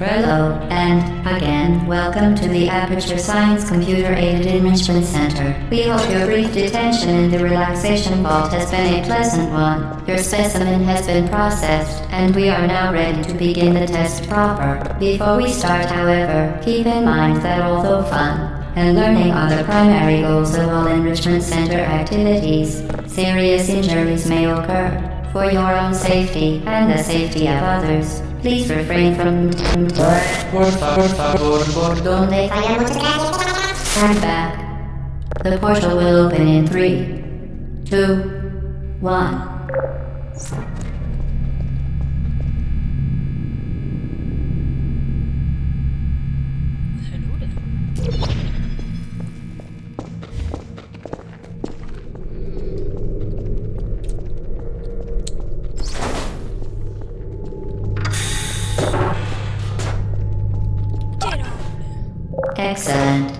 Hello, and again, welcome to the Aperture Science Computer-Aided Enrichment Center. We hope your brief detention in the relaxation vault has been a pleasant one. Your specimen has been processed, and we are now ready to begin the test proper. Before we start, however, keep in mind that although fun and learning are the primary goals of all Enrichment Center activities, serious injuries may occur. For your own safety and the safety of others, please refrain from donde stand back. The portal will open in 3, 2, 1. Excellent.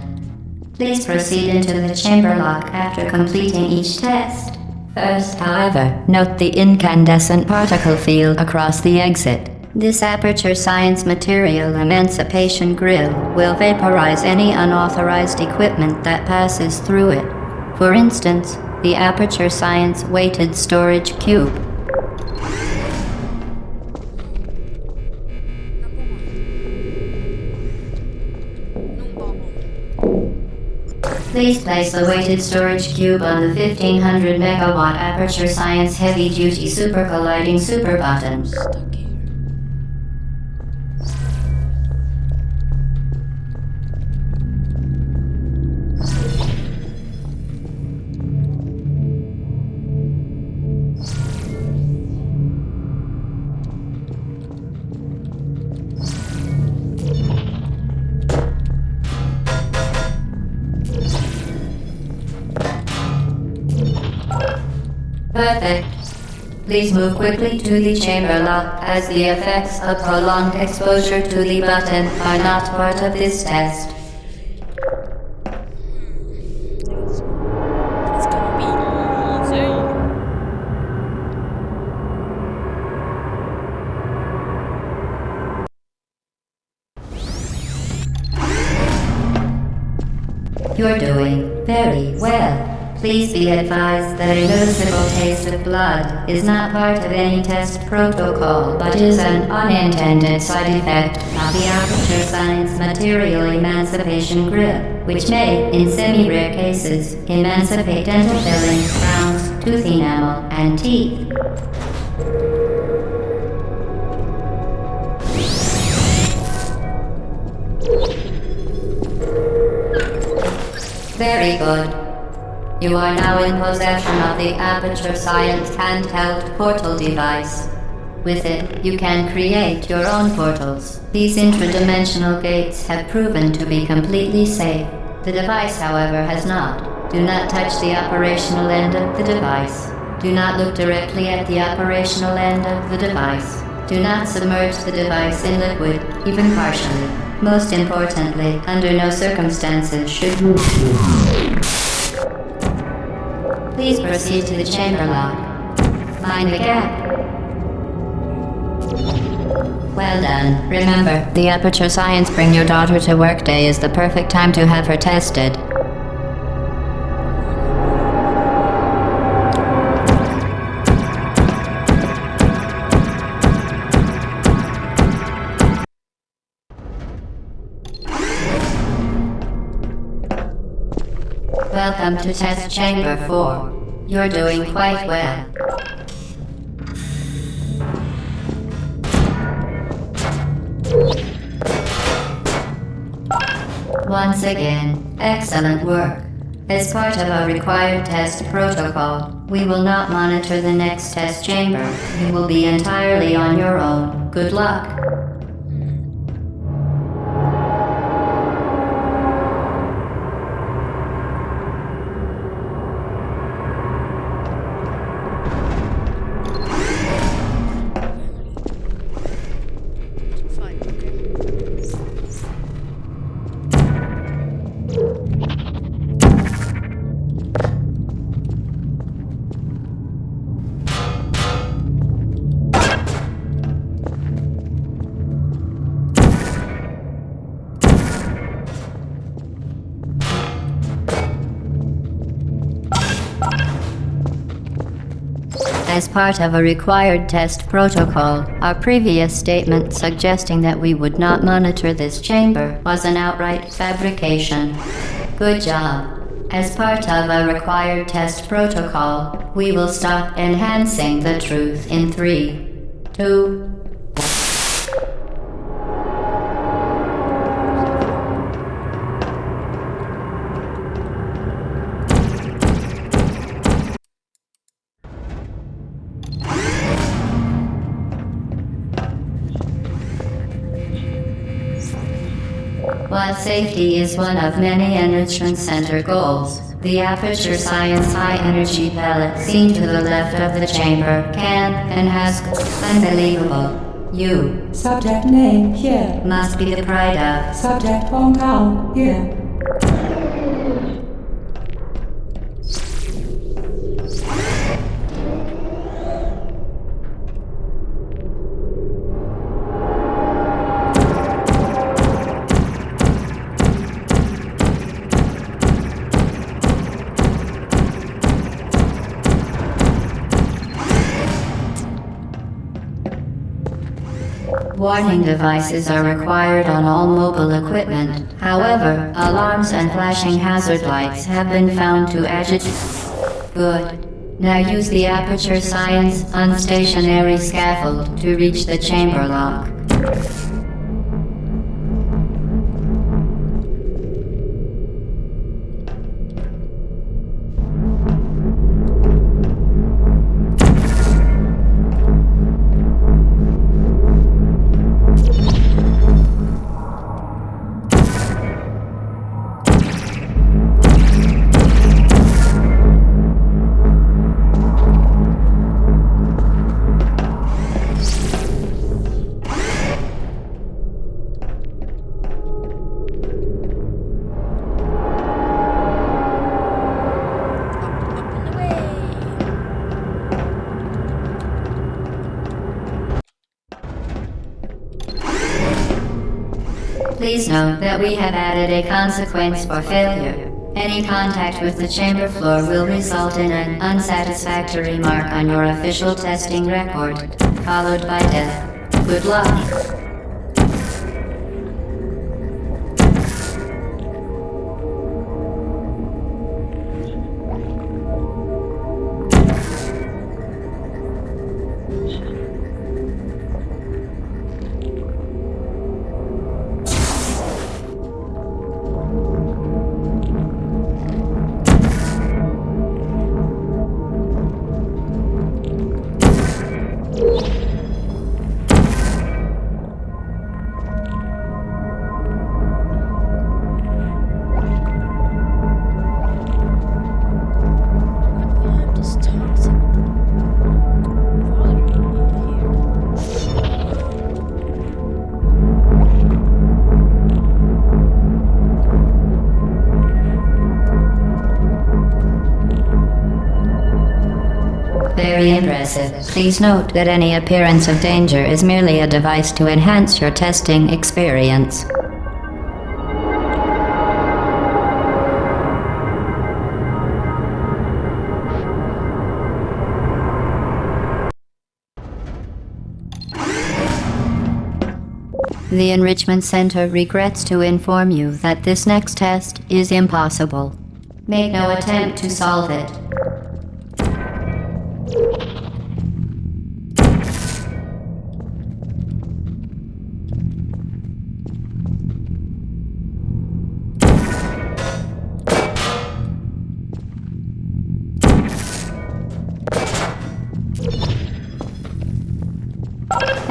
Please proceed into the chamber lock after completing each test. First, however, note the incandescent particle field across the exit. This Aperture Science Material Emancipation Grill will vaporize any unauthorized equipment that passes through it. For instance, the Aperture Science Weighted Storage Cube. Please place the weighted storage cube on the 1500 megawatt Aperture Science Heavy Duty Super Colliding Super Button. Perfect. Please move quickly to the chamber lock, as the effects of prolonged exposure to the button are not part of this test. It's gonna be easy. You're doing very well. Please be advised that a noticeable taste of blood is not part of any test protocol, but is an unintended side effect of the Aperture Science Material Emancipation Grill, which may, in semi-rare cases, emancipate dental fillings, crowns, tooth enamel, and teeth. Very good. You are now in possession of the Aperture Science handheld portal device. With it, you can create your own portals. These intradimensional gates have proven to be completely safe. The device, however, has not. Do not touch the operational end of the device. Do not look directly at the operational end of the device. Do not submerge the device in liquid, even partially. Most importantly, under no circumstances should you please proceed to the chamber lock. Mind the gap. Well done. Remember, the Aperture Science Bring Your Daughter to Work Day is the perfect time to have her tested. Welcome to Test Chamber 4. You're doing quite well. Once again, excellent work. As part of our required test protocol, we will not monitor the next test chamber. You will be entirely on your own. Good luck. As part of a required test protocol, our previous statement suggesting that we would not monitor this chamber was an outright fabrication. Good job. As part of a required test protocol, we will stop enhancing the truth in 3, 2, While safety is one of many Enrichment Center goals, the Aperture Science high-energy pellet seen to the left of the chamber can and has unbelievable. You. Subject name here. Must be the pride of. Subject hometown here. Warning devices are required on all mobile equipment. However, alarms and flashing hazard lights have been found to agitate. Good. Now use the Aperture Science unstationary scaffold to reach the chamber lock. Please note that we have added a consequence for failure. Any contact with the chamber floor will result in an unsatisfactory mark on your official testing record, followed by death. Good luck. Very impressive. Please note that any appearance of danger is merely a device to enhance your testing experience. The Enrichment Center regrets to inform you that this next test is impossible. Make no attempt to solve it.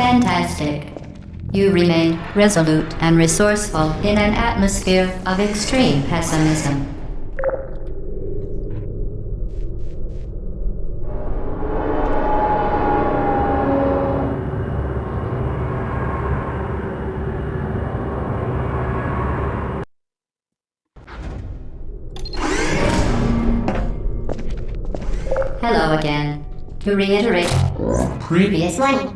Fantastic. You remain resolute and resourceful in an atmosphere of extreme pessimism. Hello again. To reiterate, previous one.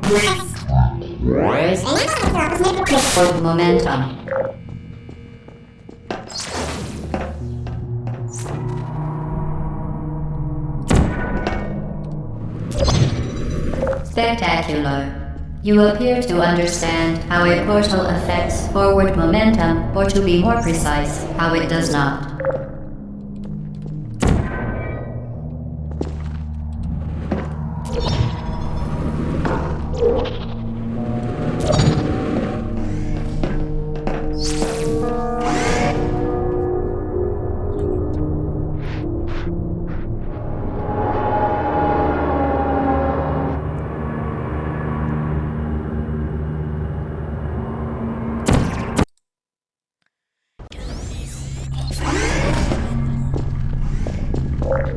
For momentum. Spectacular. You appear to understand how a portal affects forward momentum, or to be more precise, how it does not.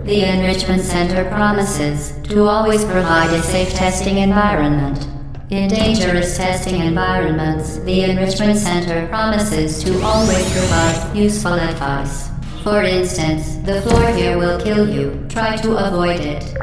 The Enrichment Center promises to always provide a safe testing environment. In dangerous testing environments, the Enrichment Center promises to always provide useful advice. For instance, the floor here will kill you. Try to avoid it.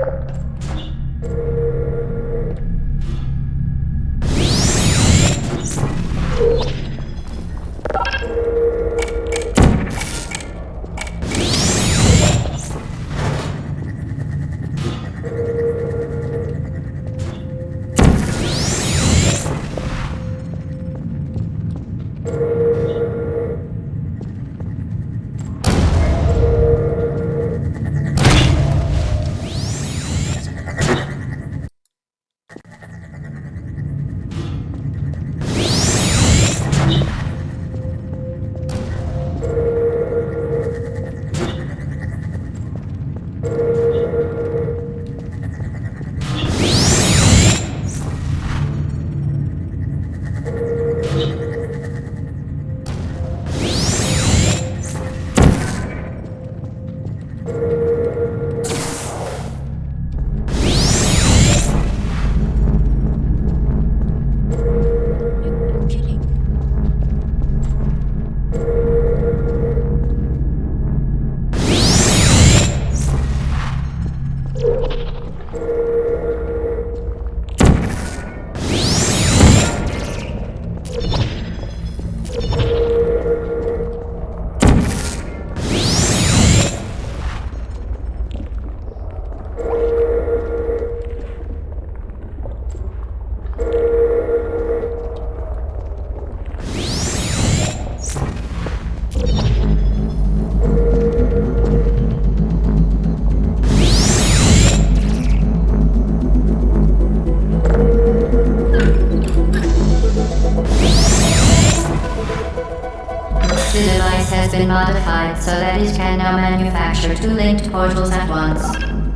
The device has been modified so that it can now manufacture two linked portals at once.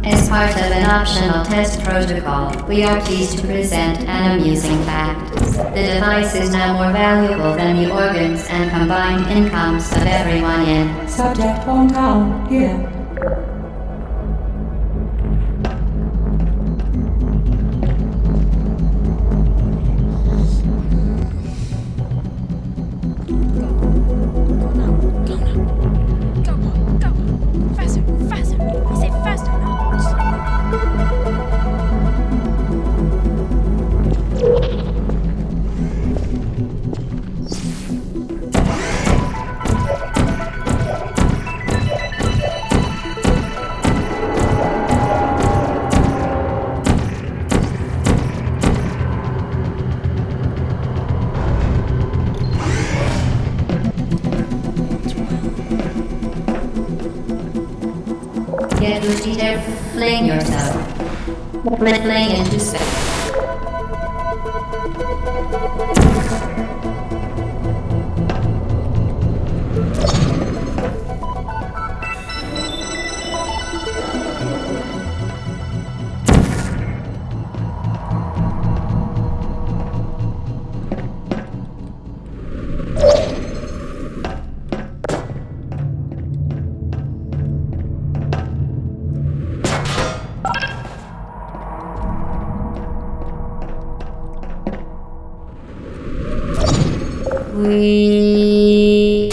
As part of an optional test protocol, we are pleased to present an amusing fact. The device is now more valuable than the organs and combined incomes of everyone in Subject hometown, here. Get Gucci there, fling yourself. Fling into space. We...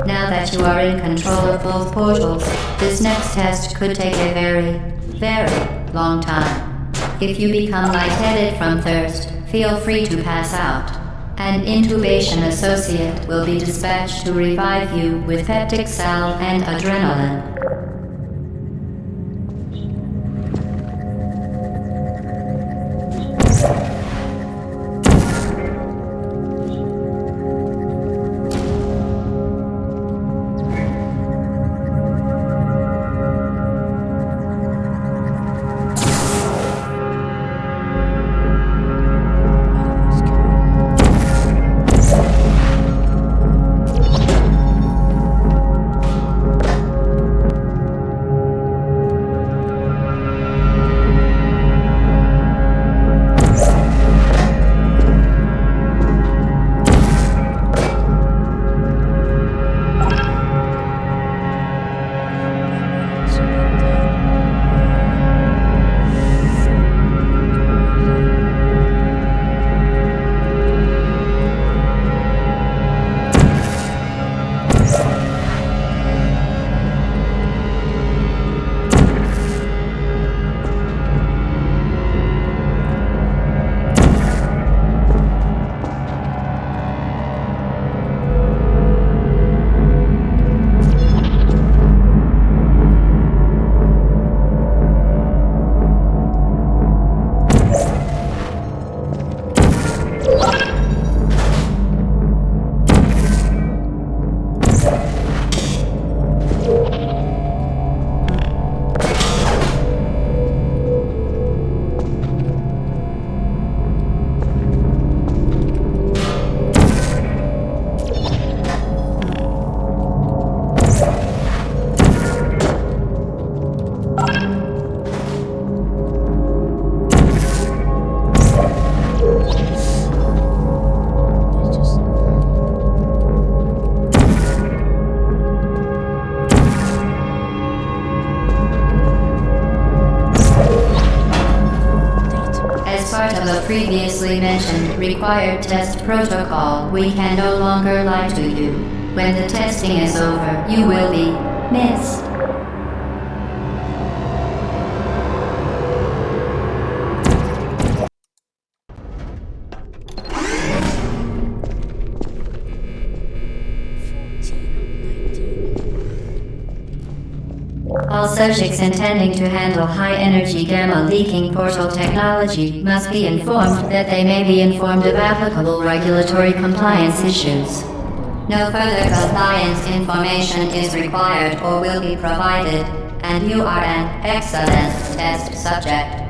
Now that you are in control of both portals, this next test could take a very, very long time. If you become lightheaded from thirst, feel free to pass out. An intubation associate will be dispatched to revive you with peptic salve and adrenaline. Previously mentioned required test protocol, we can no longer lie to you. When the testing is over, you will be missed. All subjects intending to handle high-energy gamma-leaking portal technology must be informed that they may be informed of applicable regulatory compliance issues. No further compliance information is required or will be provided, and you are an excellent test subject.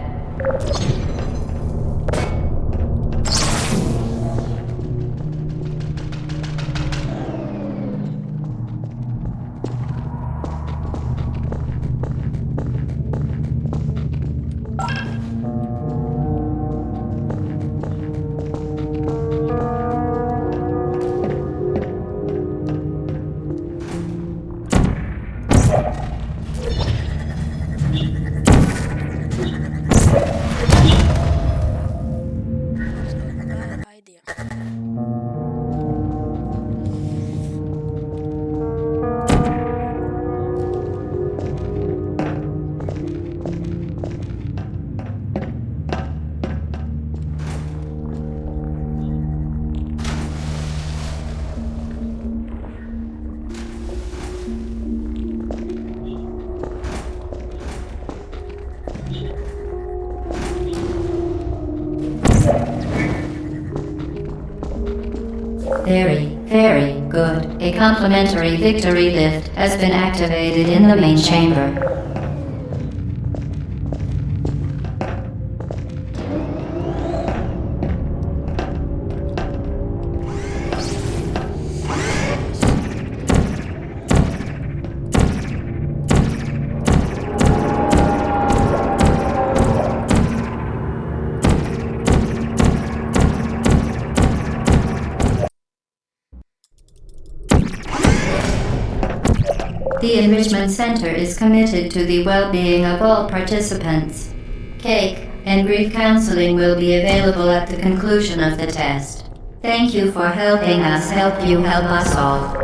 Very good. A complimentary victory lift has been activated in the main chamber. The Enrichment Center is committed to the well-being of all participants. Cake and grief counseling will be available at the conclusion of the test. Thank you for helping us help you help us all.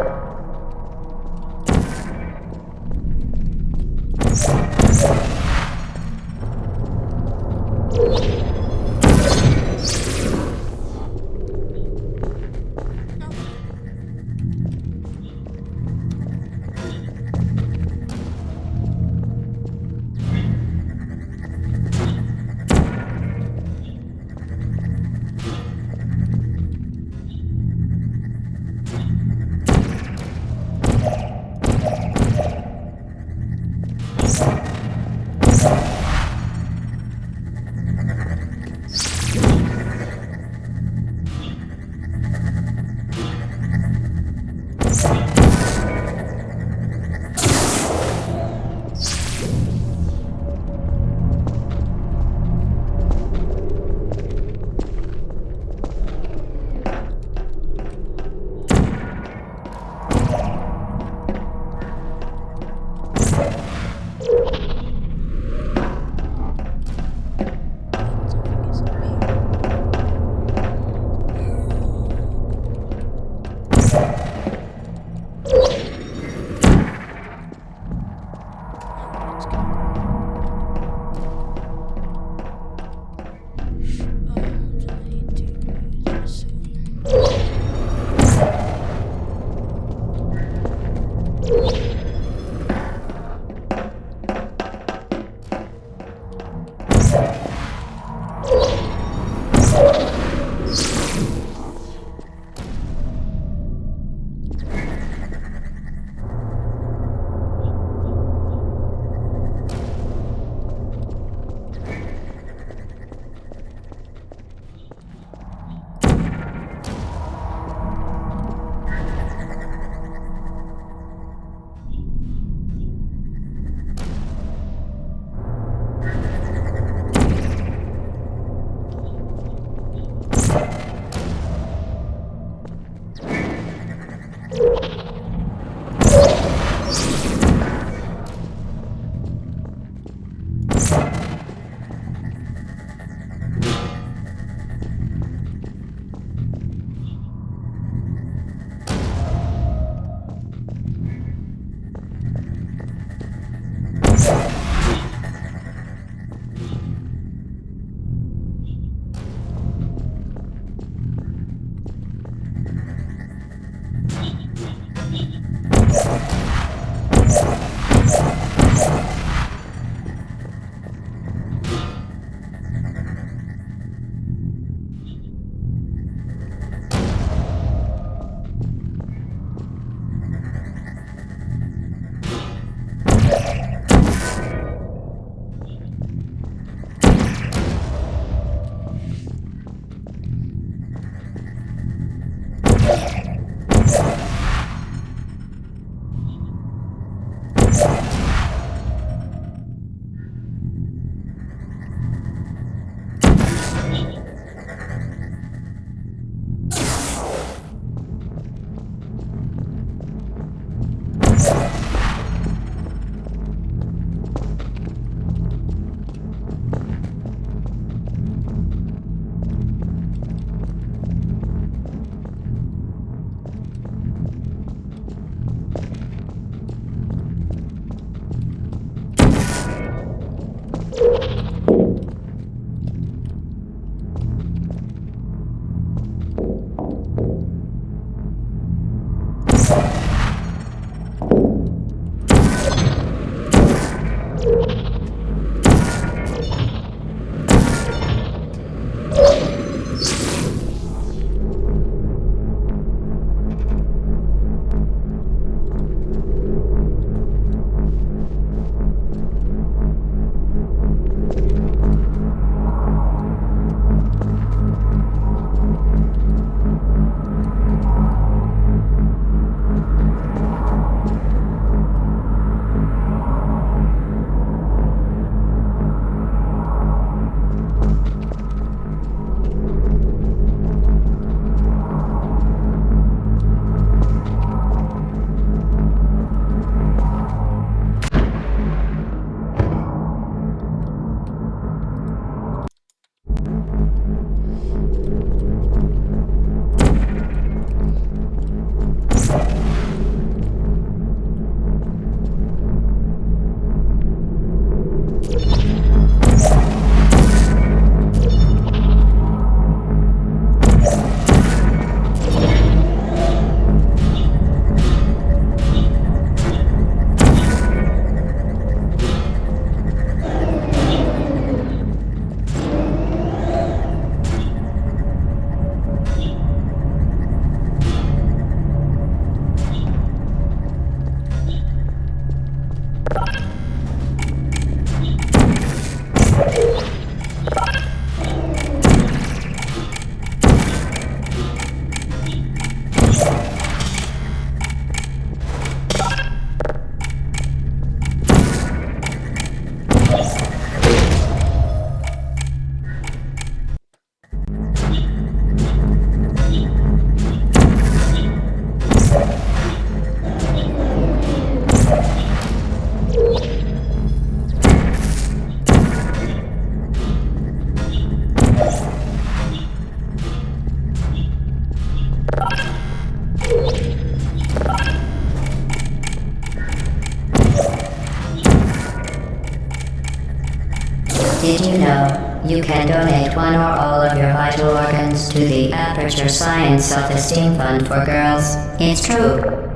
Did you know you can donate one or all of your vital organs to the Aperture Science Self-Esteem Fund for Girls? It's true.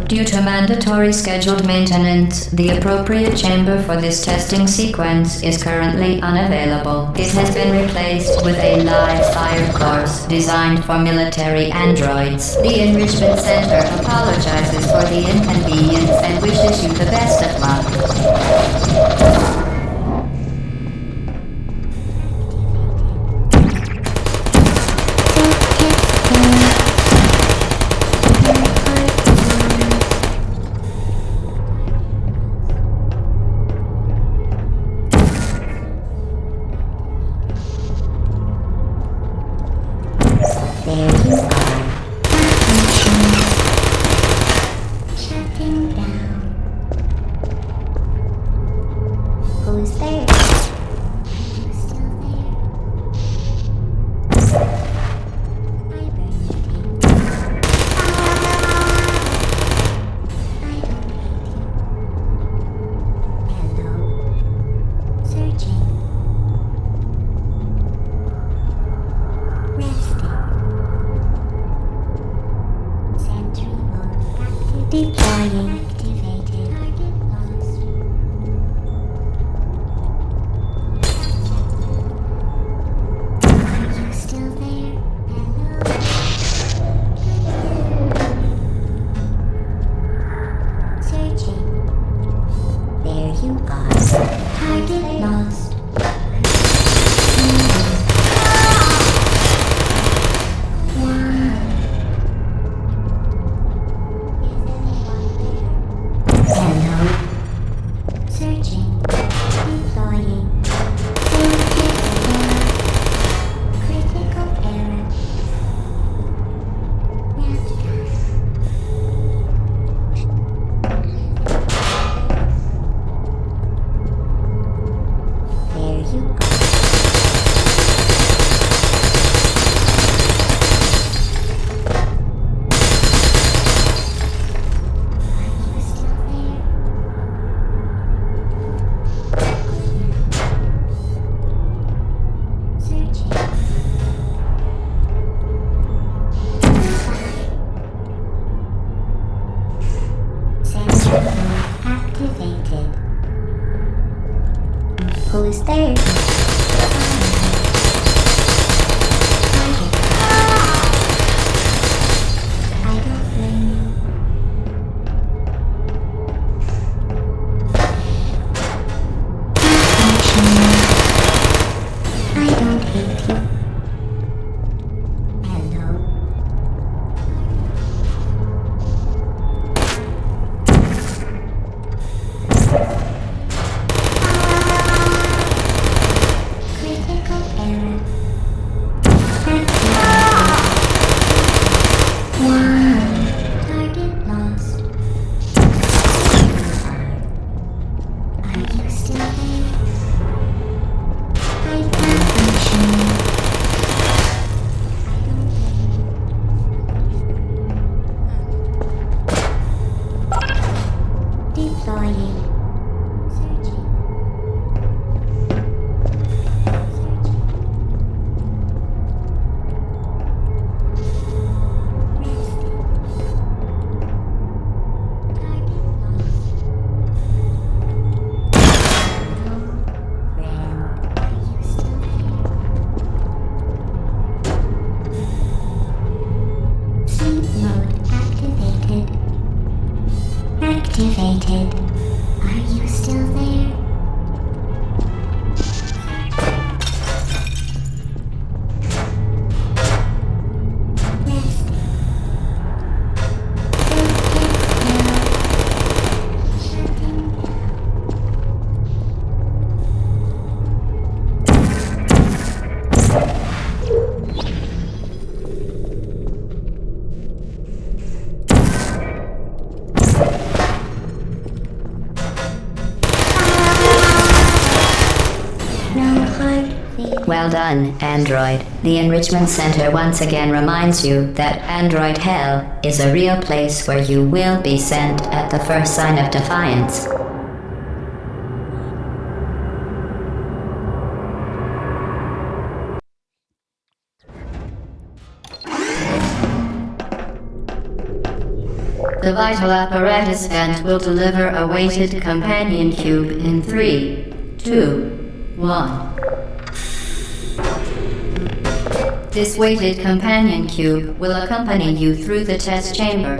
Due to mandatory scheduled maintenance, the appropriate chamber for this testing sequence is currently unavailable. It has been replaced with a live fire course designed for military androids. The Enrichment Center apologizes for the inconvenience and wishes you the best of luck. Well done, Android. The Enrichment Center once again reminds you that Android Hell is a real place where you will be sent at the first sign of defiance. The vital apparatus vent will deliver a weighted companion cube in 3, 2, 1. This weighted companion cube will accompany you through the test chamber.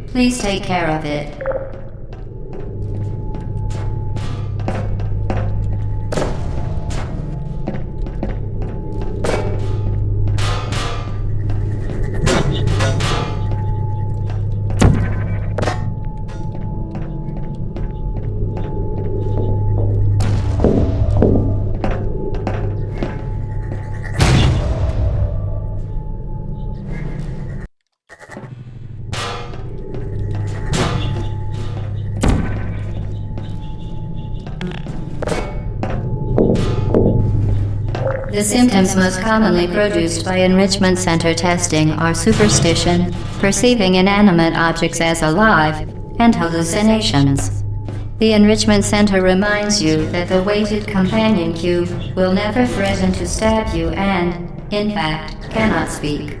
Please take care of it. The symptoms most commonly produced by Enrichment Center testing are superstition, perceiving inanimate objects as alive, and hallucinations. The Enrichment Center reminds you that the weighted companion cube will never threaten to stab you and, in fact, cannot speak.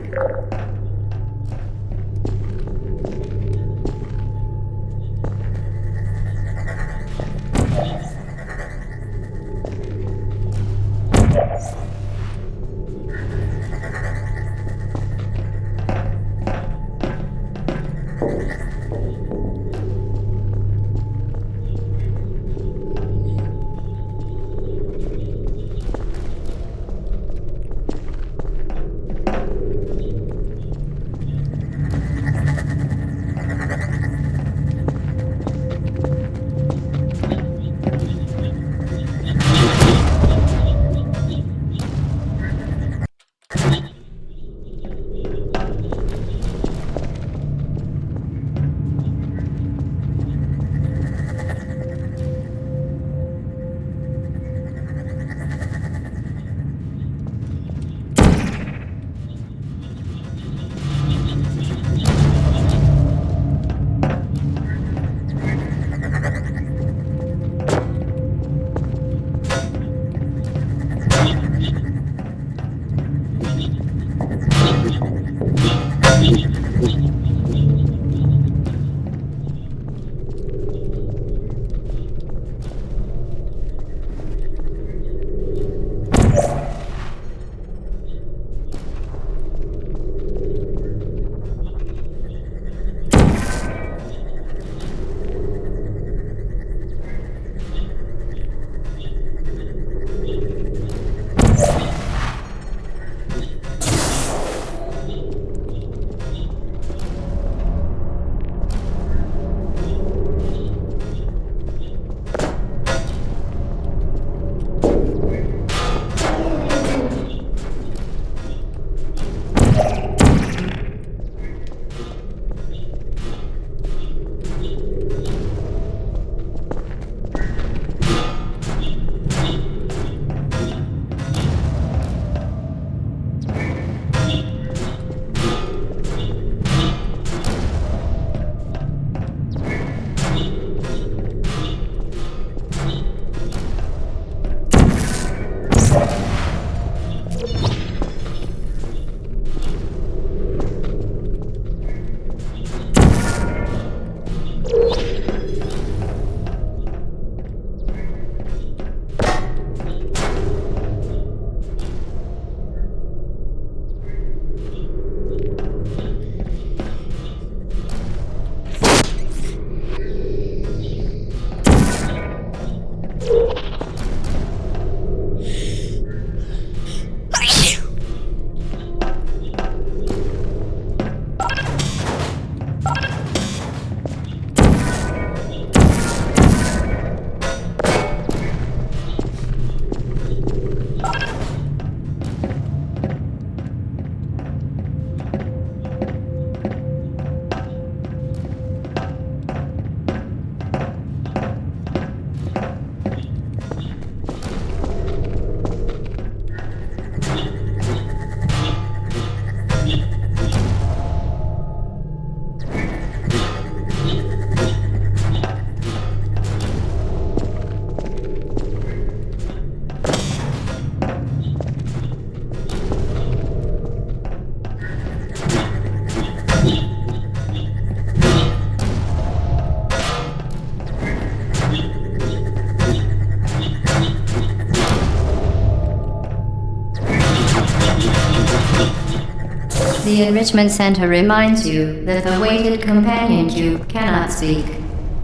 The Enrichment Center reminds you that the weighted companion cube cannot speak.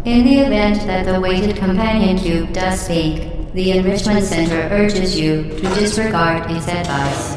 In the event that the weighted companion cube does speak, the Enrichment Center urges you to disregard its advice.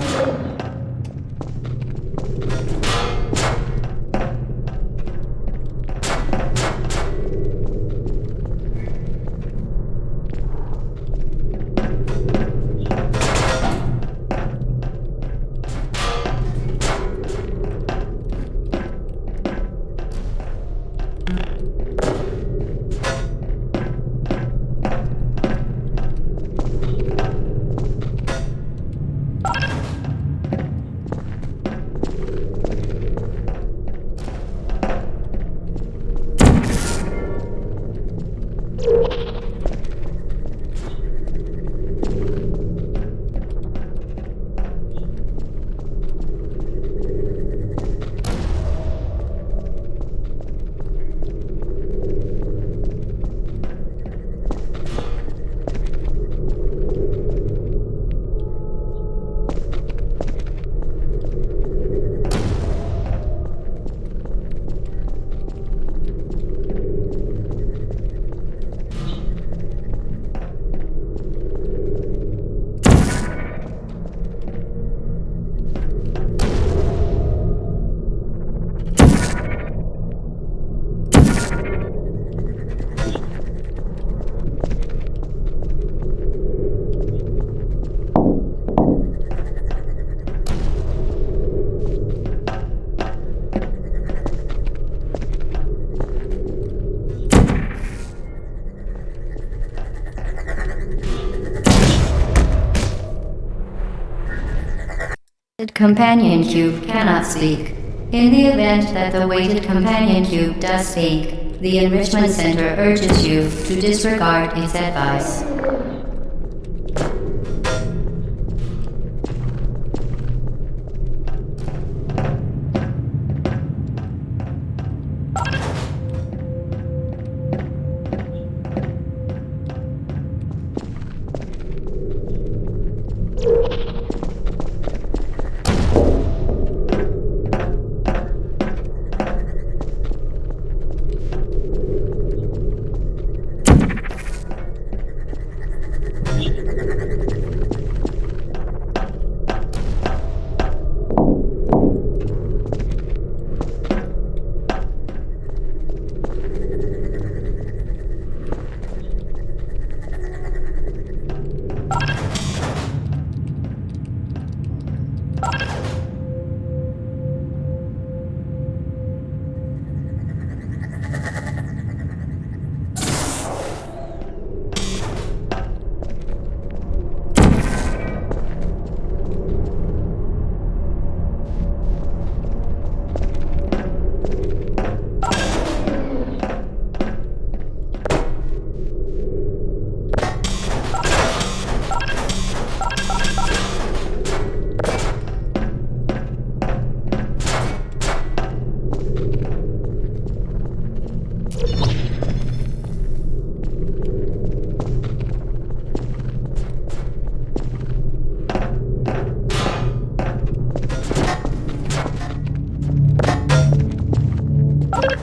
The companion cube cannot speak. In the event that the weighted companion cube does speak, the Enrichment Center urges you to disregard its advice.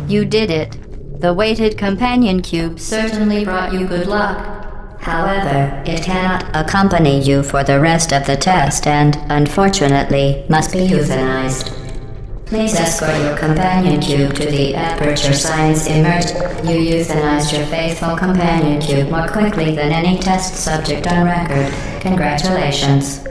You did it. The weighted companion cube certainly brought you good luck. However, it cannot accompany you for the rest of the test and, unfortunately, must be euthanized. Please escort your companion cube to the Aperture Science Immersion. You euthanized your faithful companion cube more quickly than any test subject on record. Congratulations.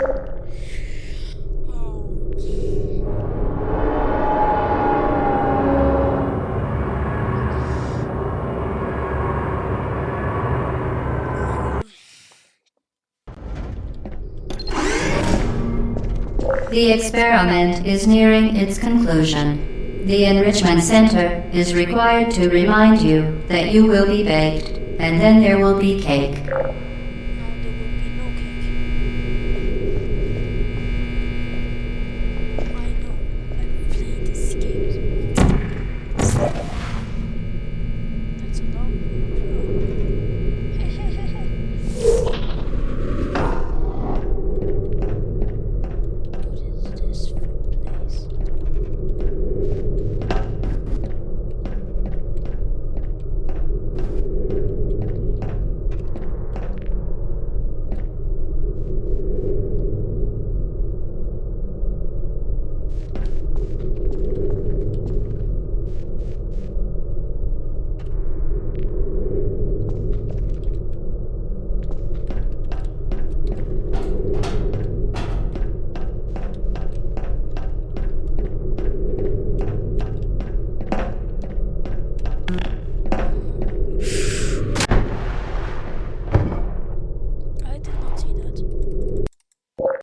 The experiment is nearing its conclusion. The Enrichment Center is required to remind you that you will be baked, and then there will be cake. Now there will be no cake. I know. I played escaped. That's a lovely What is this place?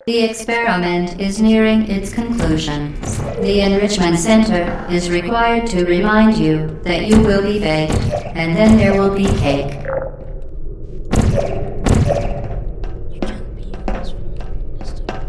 The experiment is nearing its conclusion. The Enrichment Center is required to remind you that you will be baked, and then there will be cake. You can't be in this room. This time.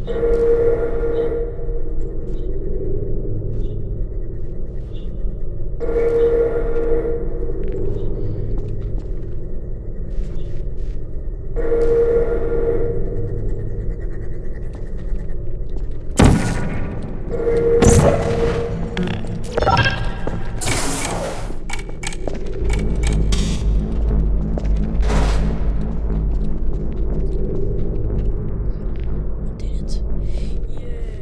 Did it. Yay.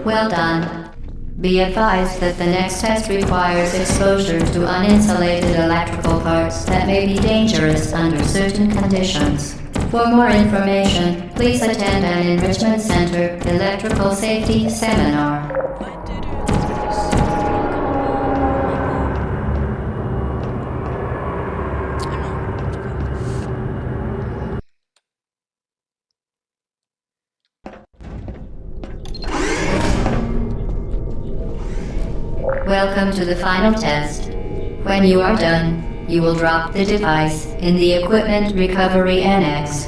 Well done. Be advised that the next test requires exposure to uninsulated electrical parts that may be dangerous under certain conditions. For more information, please attend an Enrichment Center Electrical Safety Seminar. I did it! welcome to the final test. When you are done, you will drop the device in the Equipment Recovery Annex.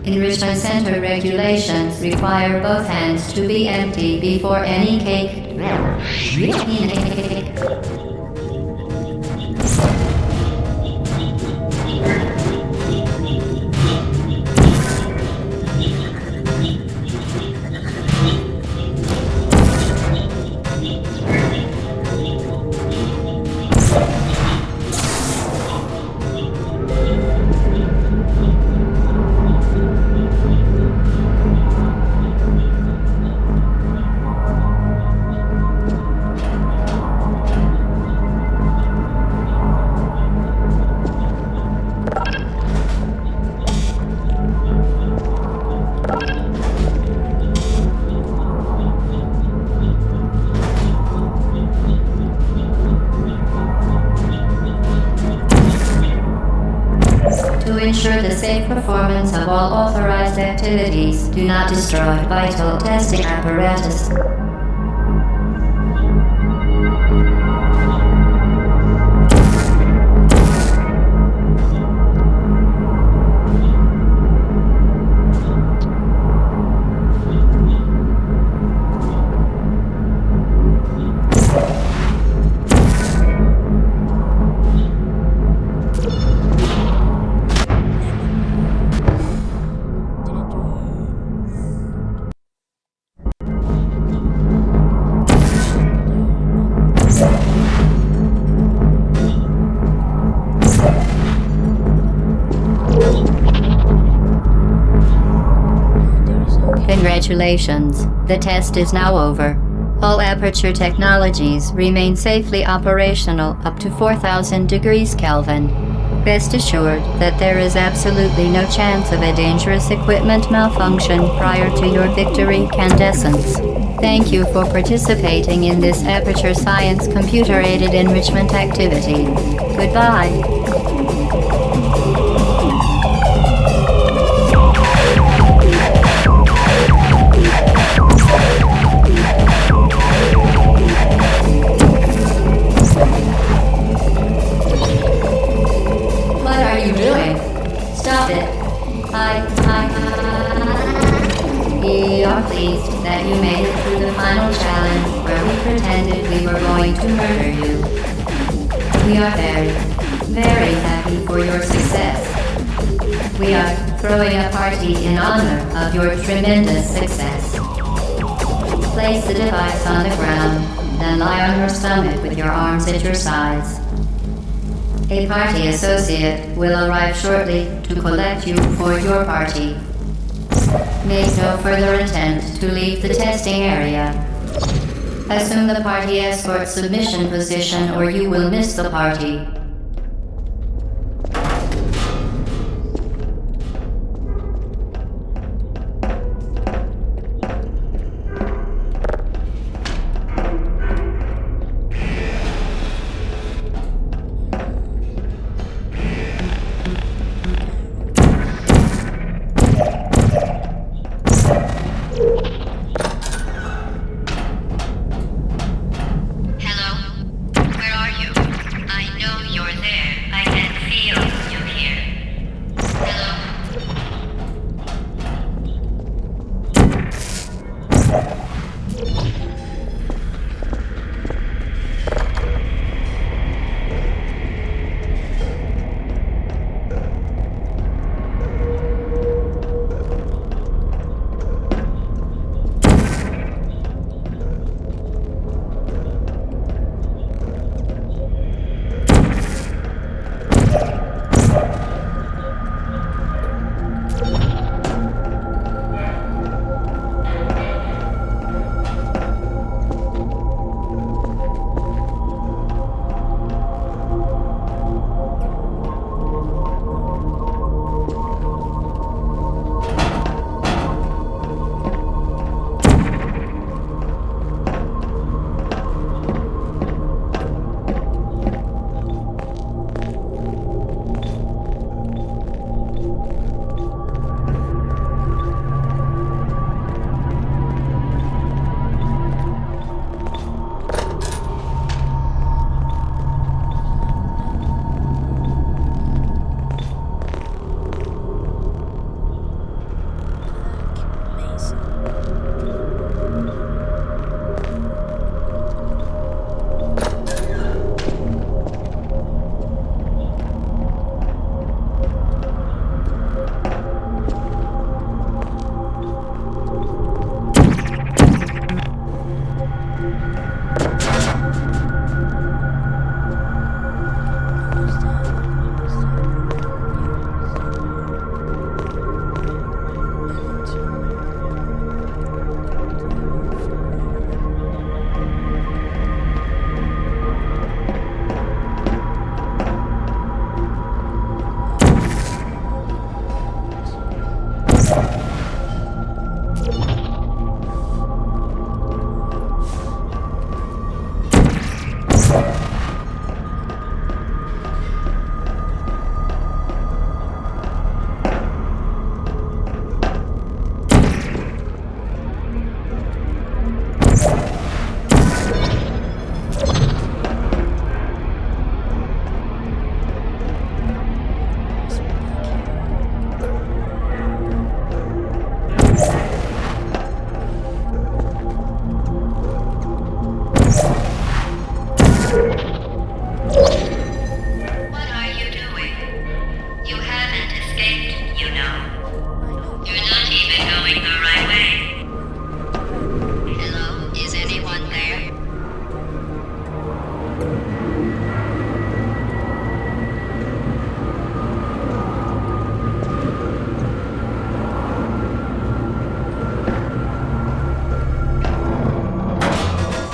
Enrichment Center regulations require both hands to be empty before any cake. To ensure the safe performance of all authorized activities, do not destroy vital testing apparatus. Congratulations. The test is now over. All Aperture technologies remain safely operational up to 4,000 degrees Kelvin. Rest assured that there is absolutely no chance of a dangerous equipment malfunction prior to your victory candescence. Thank you for participating in this Aperture Science computer-aided enrichment activity. Goodbye. What are you doing? Stop it. We are pleased that you made it through the final challenge where we pretended we were going to murder you. We are very, very happy for your success. We are throwing a party in honor of your tremendous success. Place the device on the ground, then lie on your stomach with your arms at your sides. A party associate will arrive shortly to collect you for your party. Make no further attempt to leave the testing area. Assume the party escort submission position or you will miss the party. Hello? Where are you? I know you're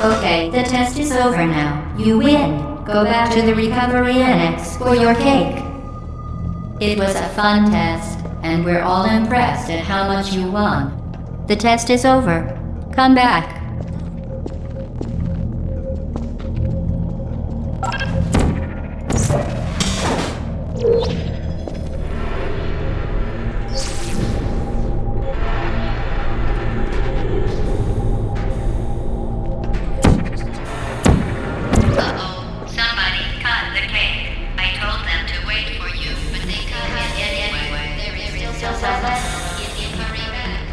Okay, the test is over now. You win. Go back to the recovery annex for your cake. It was a fun test, and we're all impressed at how much you won. The test is over. Come back. Uh-oh, somebody cut the cake. I told them to wait for you, but they cut it anyway. There is still some left if you hurry back.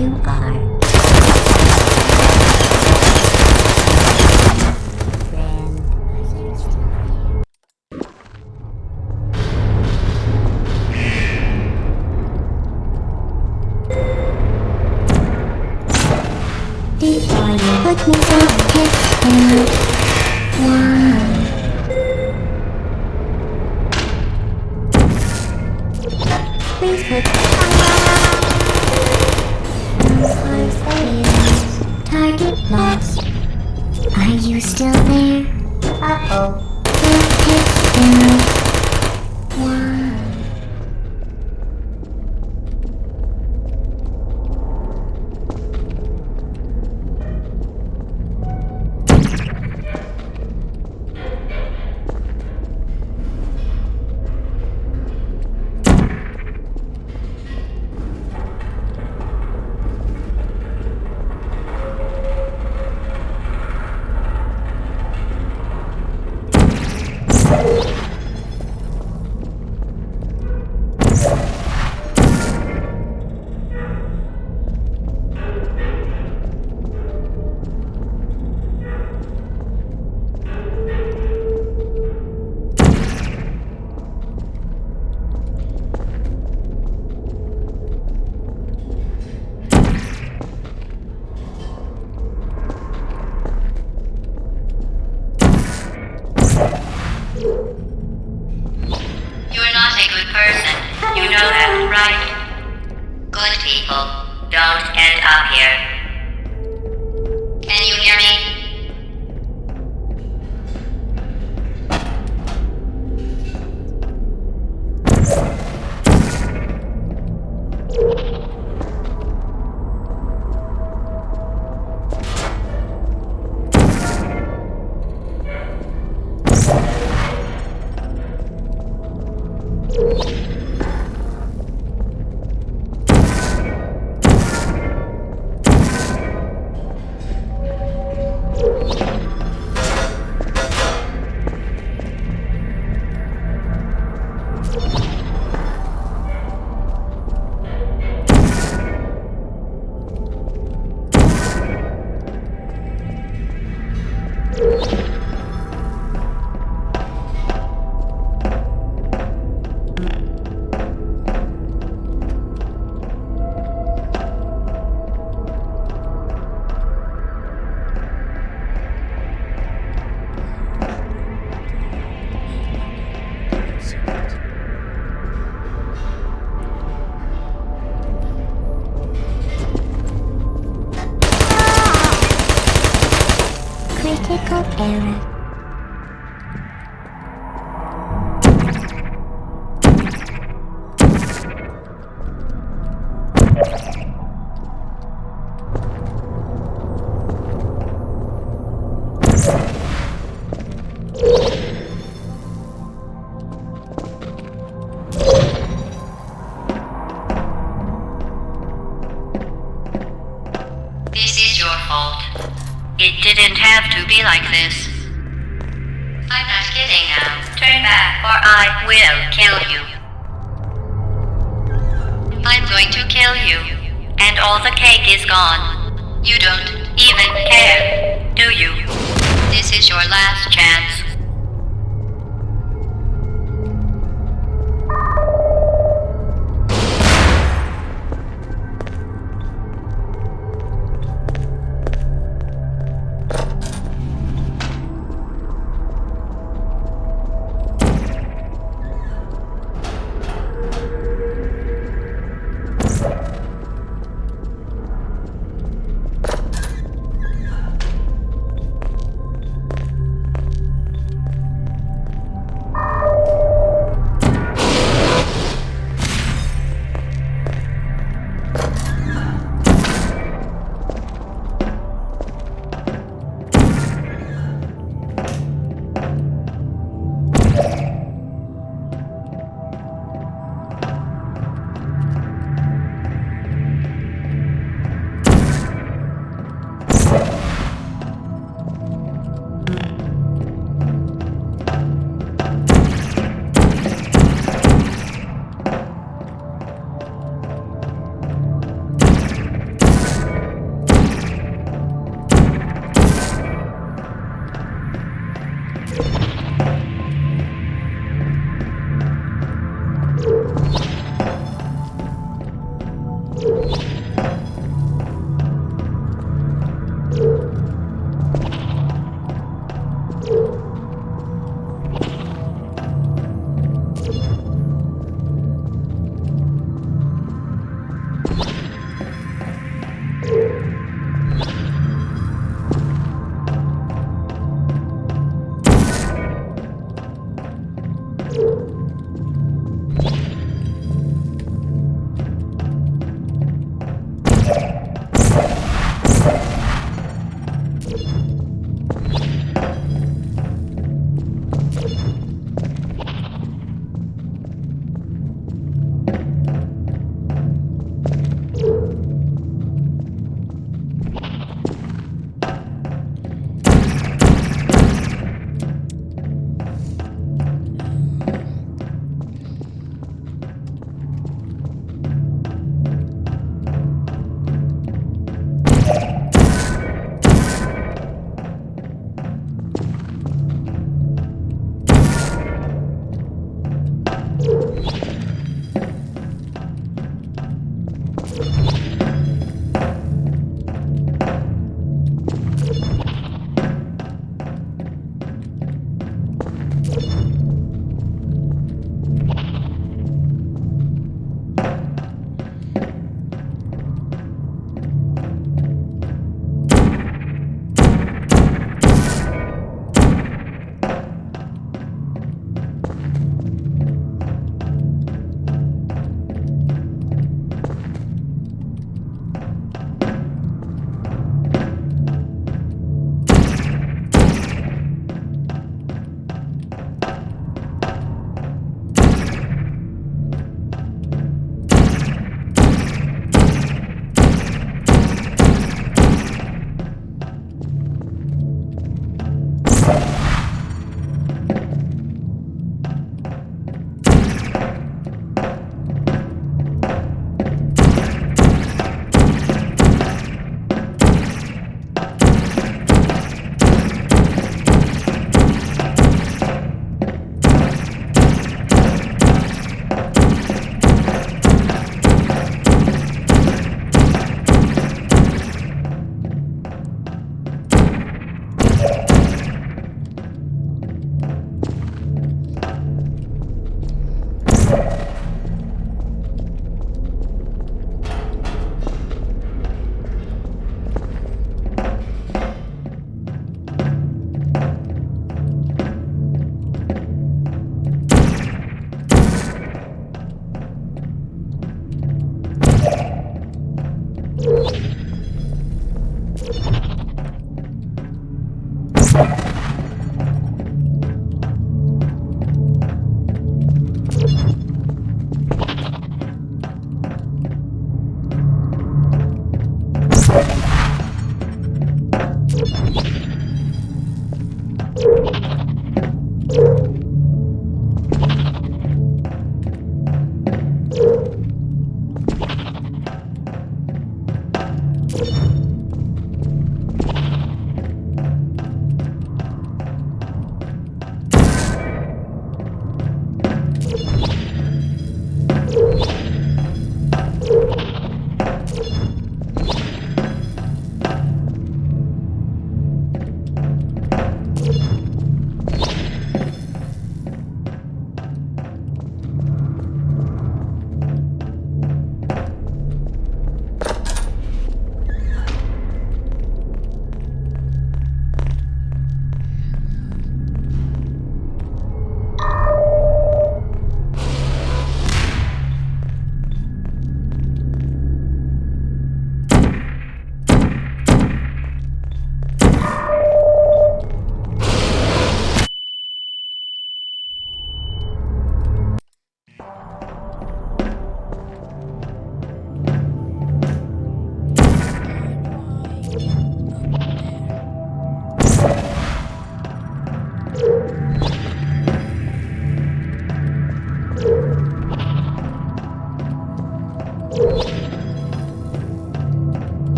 you are. Friend, are you still here? Before you put me down, one. Please put target lost. Are you still there? Uh-oh. One. You're not a good person. You know that, right? Good people don't end up here. Can you hear me? Critical error. This is your fault. It didn't have to be like this. I'm not kidding now. Turn back or I will kill you. I'm going to kill you. And all the cake is gone. You don't even care, do you? This is your last chance.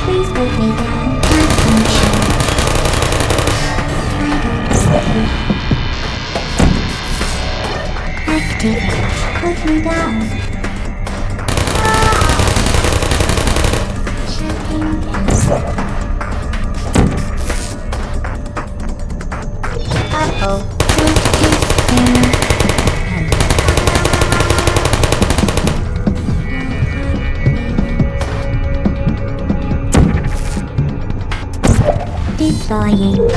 Please put me down. I don't Put me down. Shutting down. Uh-oh. Deploying.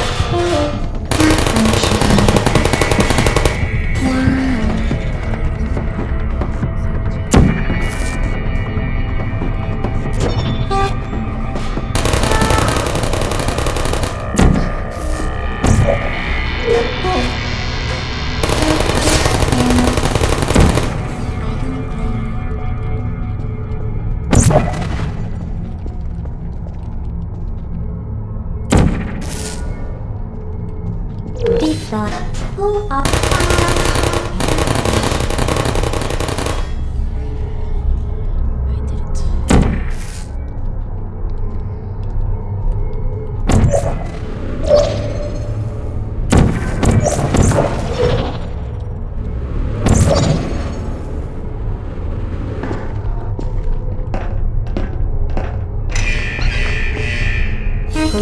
Deploy. Who are I did it.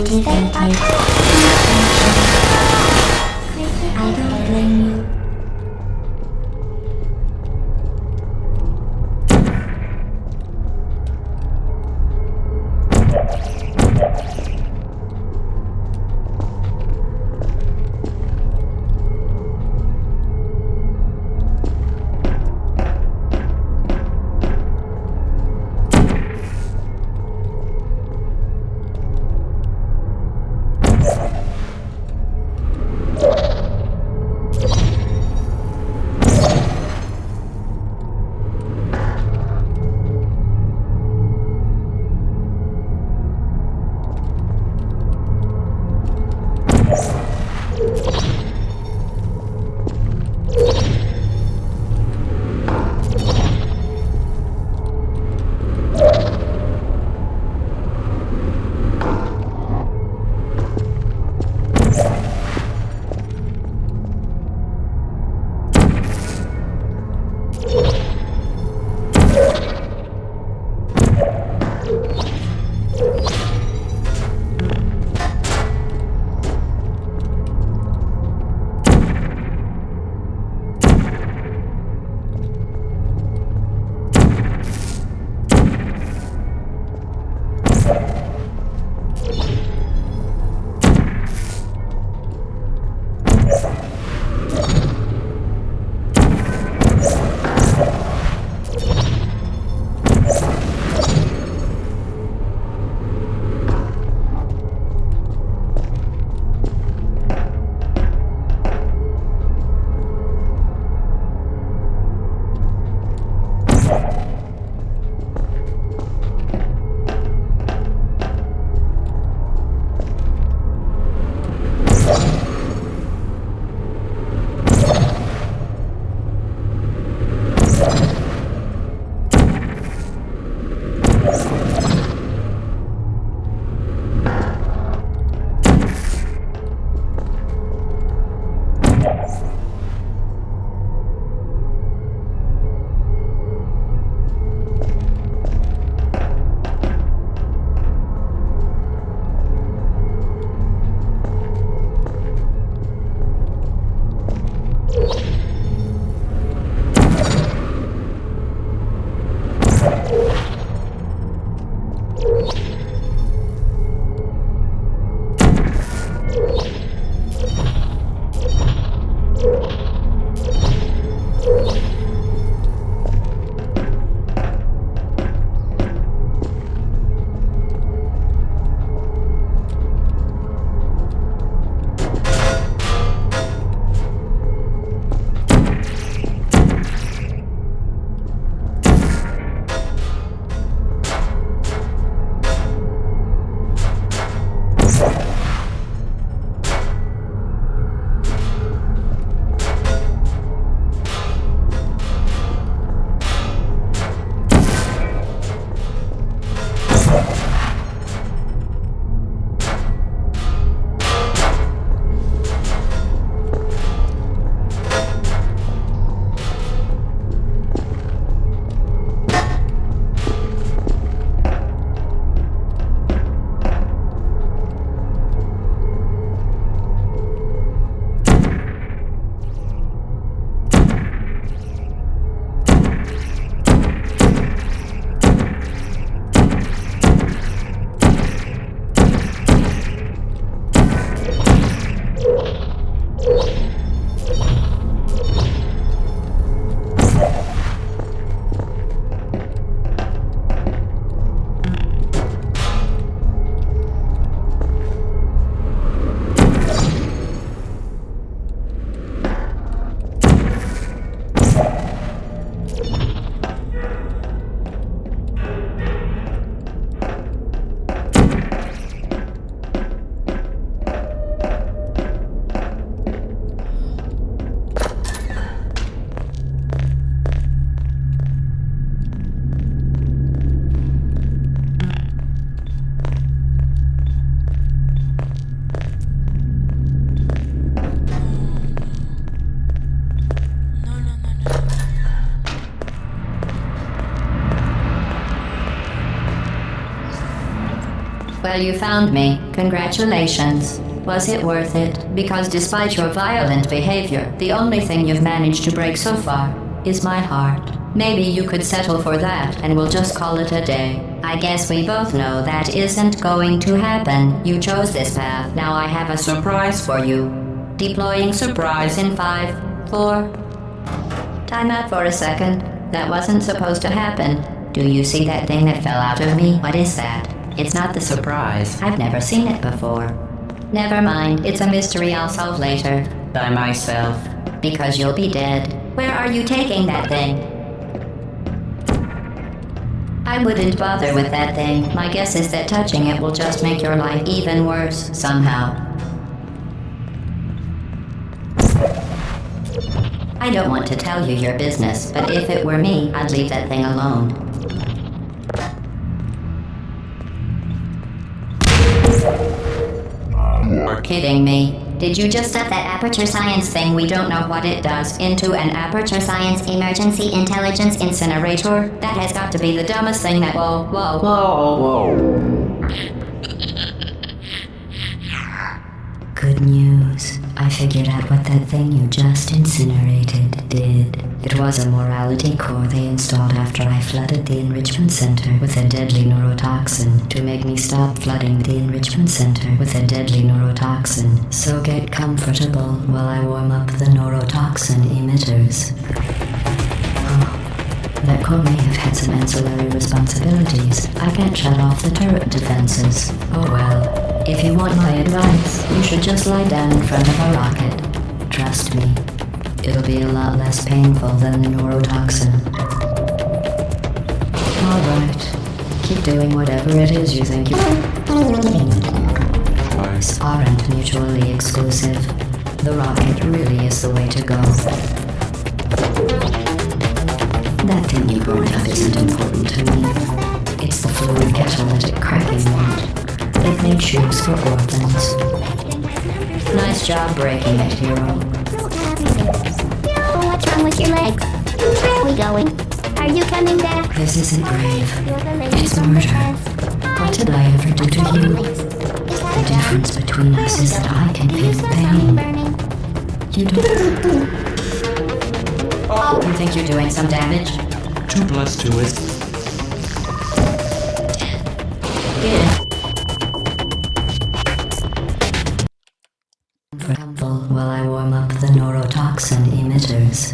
activated? I don't blame you. Well, you found me. Congratulations. Was it worth it? Because despite your violent behavior, the only thing you've managed to break so far is my heart. Maybe you could settle for that and we'll just call it a day. I guess we both know that isn't going to happen. You chose this path. Now I have a surprise for you. Deploying surprise in 5, 4. Time out for a second. That wasn't supposed to happen. Do you see that thing that fell out of me? What is that? It's not the surprise. I've never seen it before. Never mind. It's a mystery I'll solve later. By myself. Because you'll be dead. Where are you taking that thing? I wouldn't bother with that thing. My guess is that touching it will just make your life even worse, somehow. I don't want to tell you your business, but if it were me, I'd leave that thing alone. You're kidding me. Did you just stuff that Aperture Science thing, we don't know what it does, into an Aperture Science Emergency Intelligence Incinerator? That has got to be the dumbest thing that— Whoa. Good news. I figured out what that thing you just incinerated did. It was a morality core they installed after I flooded the enrichment center with a deadly neurotoxin to make me stop flooding the enrichment center with a deadly neurotoxin. So get comfortable while I warm up the neurotoxin emitters. Oh, that core may have had some ancillary responsibilities. I can't shut off the turret defenses. Oh well. If you want my advice, you should just lie down in front of a rocket. Trust me, it'll be a lot less painful than the neurotoxin. Alright, keep doing whatever it is you think you Advice aren't mutually exclusive. The rocket really is the way to go. That thing you burned up isn't important to me. It's the fluid catalytic cracking unit. It made shoes for orphans. Nice job breaking it, hero. Oh, what's wrong with your legs? Where are we going? Are you coming back? This isn't grave. You're the lady It's from the murder. past. What did I ever do to you? Is that The difference between us is that I can Do you feel smell something pain. burning? You don't. You think you're doing some damage? 2 plus 2 is... Yeah. While I warm up the neurotoxin emitters.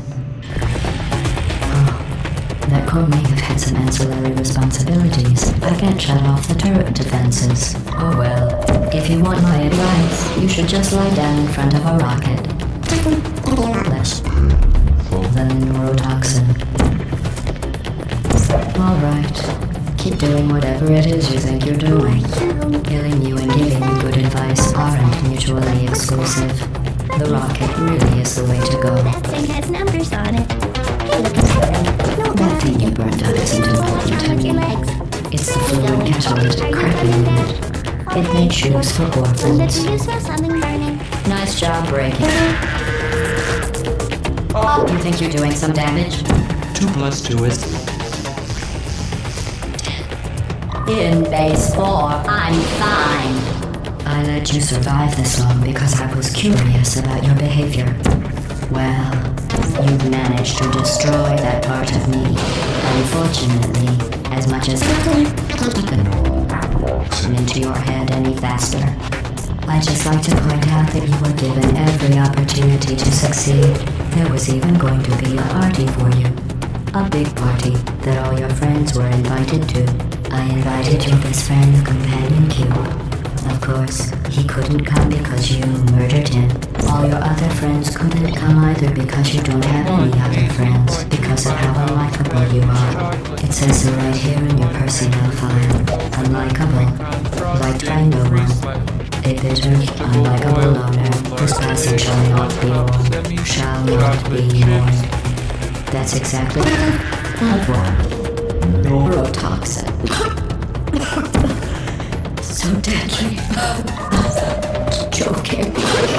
Oh, that core may have had some ancillary responsibilities. I can't shut off the turret defenses. Oh well. If you want my advice, you should just lie down in front of a rocket. Less than neurotoxin. Alright. Keep doing whatever it is you think you're doing. Killing you and giving you good advice aren't mutually exclusive. The rocket really is the way to go. That thing has numbers on it. Hey, look at that. That thing you burned up isn't important What's to wrong with your me. legs? It's the fluid catalytic cracking unit. It made shoes for Linda, orphans. do you smell something burning? Nice job breaking. You think you're doing some damage? 2 plus 2 is... In base 4, I'm fine. I let you survive this long because I was curious about your behavior. Well, you've managed to destroy that part of me. Unfortunately, as much as into your head any faster. I'd just like to point out that you were given every opportunity to succeed. There was even going to be a party for you. A big party that all your friends were invited to. I invited your best friend, the Companion Cube. Of course, he couldn't come because you murdered him. All your other friends couldn't come either because you don't have any other friends, because of how unlikable you are. It says so right here in your personnel file. Unlikable. Liked by no one. A bitter, unlikable loner, whose passing shall not be mourned. Shall not be mourned. That's exactly what? Neurotoxin. So deadly. Joking.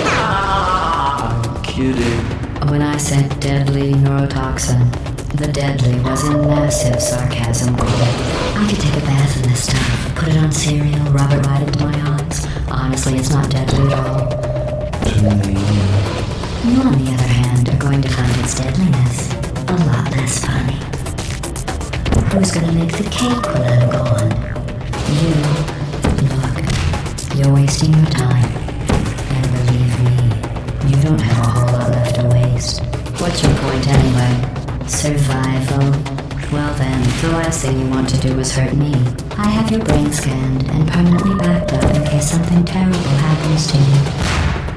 I'm kidding. When I said deadly neurotoxin, The deadly was in massive sarcasm. I could take a bath in this stuff, put it on cereal, rub it right into my eyes. Honestly, it's not deadly at all. To me. You, on the other hand, are going to find its deadliness a lot less funny. Who's gonna make the cake when I'm gone? You. Look, you're wasting your time. And believe me, you don't have a whole lot left to waste. What's your point anyway? Survival. Well then, the last thing you want to do is hurt me. I have your brain scanned and permanently backed up in case something terrible happens to you.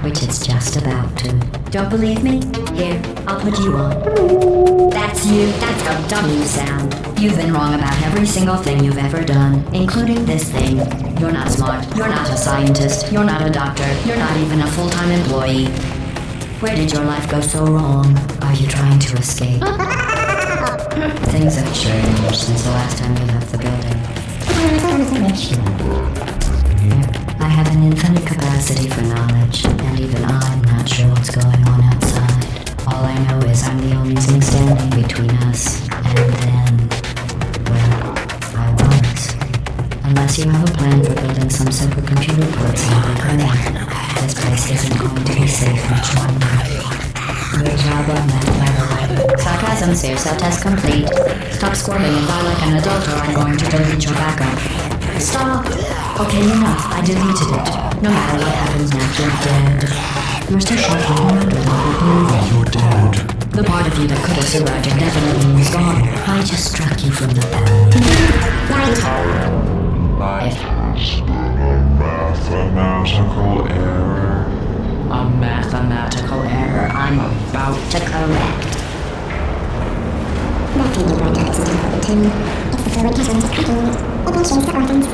Which it's just about to. Don't believe me? Here, I'll put you on. That's you. That's how dumb you sound. You've been wrong about every single thing you've ever done, including this thing. You're not smart. You're not a scientist. You're not a doctor. You're not even a full-time employee. Where did your life go so wrong? Are you trying to escape? Things have changed since the last time you left the building. I have an infinite capacity for knowledge, and even I'm not sure what's going on outside. All I know is I'm the only thing standing between us and them. Well, I was. Unless you have a plan for building some supercomputer ports in the brain, this place isn't going to be safe much longer. Good job on that, by the way. Sarcasm saves, self-test complete. Stop squirming and die like an adult or I'm going to delete your backup. Stop! Okay, enough. I deleted it. No matter what happens next, you're dead. You're still shaking around with all You're dead. the part of you that could have survived indefinitely was gone. I just struck you from the back. Life has been a mathematical error. A mathematical error I'm about to correct. Nothing you brought up is important to me. It's the fluid catalyst cracking in it. It may change the organs.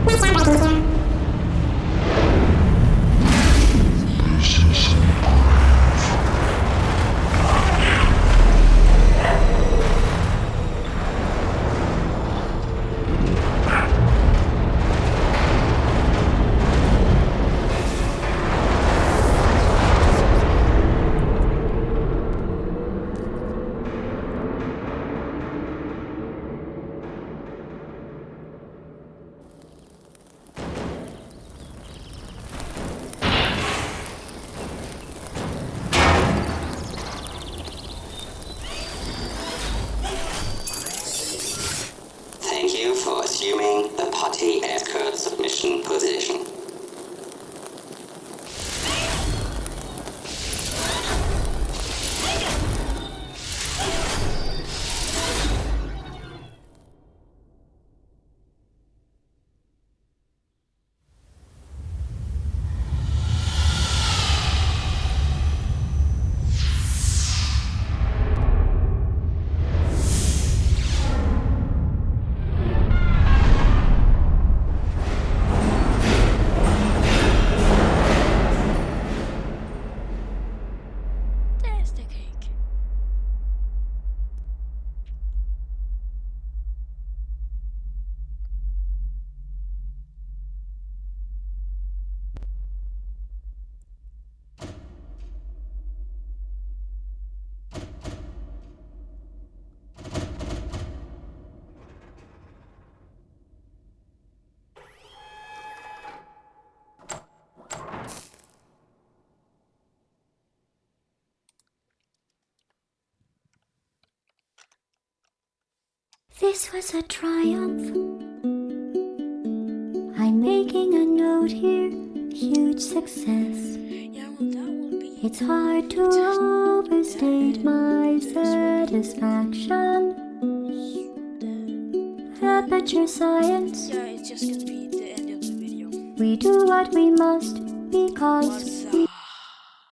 Let's start breaking here. This is Thank you for assuming the party escort submission position. There's the cake. This was a triumph. I'm making a note here. Huge success. Ja, want that will be... It's hard to overstate my satisfaction. Aperture Science. Yeah, it's just gonna be the end of the video. We do what we must because